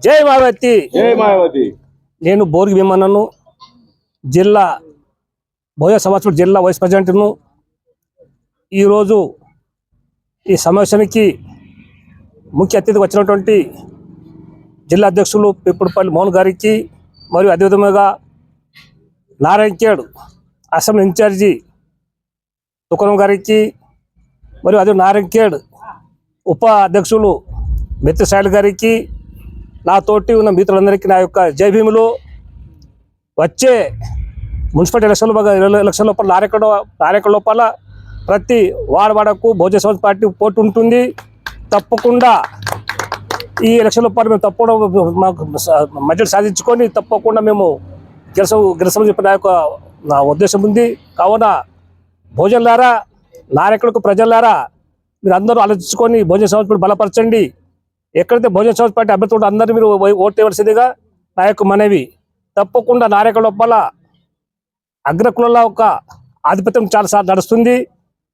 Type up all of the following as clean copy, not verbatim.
జై మాయావతి, జై మాయావతి. నేను బోర్గి భీమన్నను, జిల్లా బహుజన సమాజ్ పార్టీ జిల్లా వైస్ ప్రెసిడెంట్ను. ఈరోజు ఈ సమావేశానికి ముఖ్య అతిథిగా వచ్చినటువంటి జిల్లా అధ్యక్షులు పిప్పుడుపల్లి మోహన్ గారికి మరియు అదేవిధంగా నారాయణఖేడ్ అసెంబ్లీ ఇన్ఛార్జి తుకరం గారికి మరియు అదే నారాయణఖేడ్ ఉప అధ్యక్షులు మిత్ర సాయిల్ గారికి, నాతోటి ఉన్న మిత్రులందరికీ నా యొక్క జై భీములు. వచ్చే మున్సిపల్ ఎలక్షన్ లోపల నారాయణ లోపల ప్రతి వాడకు బహుజన సమాజ్ పార్టీ పోటీ ఉంటుంది. తప్పకుండా ఈ ఎలక్షన్ లోపల మేము తప్పకుండా మాకు మెజారిటీ సాధించుకొని తప్పకుండా మేము గెలుస్తామని చెప్పిన నా ఉద్దేశం ఉంది. కావున భోజనులారా, నాయకులకు ప్రజలారా, మీరు అందరూ ఆలోచించుకొని బహుజన సమాజ్ పార్టీ బలపరచండి. ఎక్కడైతే బహుజన సమాజ్ పార్టీ అభ్యర్థులు ఉంటే అందరూ మీరు ఓటు వేయవలసిందిగా నా యొక్క మనవి. తప్పకుండా నాయకుల లోపల అగ్రకుల ఒక ఆధిపత్యం చాలాసార్లు నడుస్తుంది.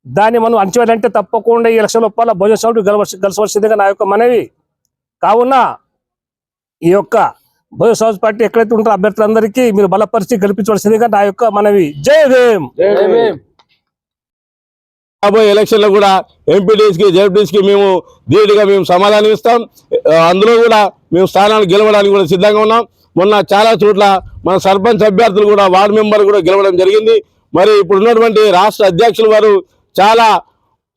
దాన్ని మనం అణచివేయాలంటే తప్పకుండా ఈ ఎలక్షన్ లోపల బహుజన సమాజ్ గెలవలసిందిగా నా యొక్క మనవి. కావున ఈ యొక్క బహుజన సమాజ్ పార్టీ ఎక్కడైతే ఉంటారో అభ్యర్థులందరికీ మీరు బలపరిచి గెలిపించవలసిందిగా నా యొక్క మనవి. జై భీమ్. రాబోయే ఎలక్షన్లో కూడా ఎంపీటీస్కి జెడ్పీటీస్కి మేము ధీటుగా మేము సమాధానం ఇస్తాం. అందులో కూడా మేము స్థానాలు గెలవడానికి కూడా సిద్ధంగా ఉన్నాం. మొన్న చాలా చోట్ల మన సర్పంచ్ అభ్యర్థులు కూడా వార్డు మెంబర్ కూడా గెలవడం జరిగింది. మరి ఇప్పుడు ఉన్నటువంటి రాష్ట్ర అధ్యక్షులు వారు చాలా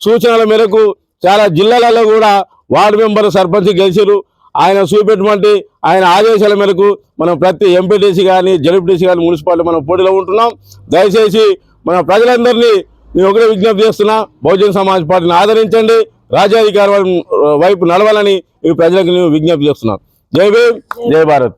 సూచనల మేరకు చాలా జిల్లాలలో కూడా వార్డు మెంబర్ సర్పంచ్ గెలిచారు. ఆయన చూపెట్టినటువంటి ఆయన ఆదేశాల మేరకు మనం ప్రతి ఎంపీటీసీ కానీ జెడ్పీటీసీ కానీ మున్సిపాలిటీ మనం పోటీలో ఉంటున్నాం. దయచేసి మన ప్రజలందరినీ నేను ఒకటే విజ్ఞప్తి చేస్తున్నా, బహుజన సమాజ్ పార్టీని ఆదరించండి, రాజ్యాధికారం వైపు నడవాలని ఈ ప్రజలకు నేను విజ్ఞప్తి చేస్తున్నాను. జై భీమ్, జై భారత్.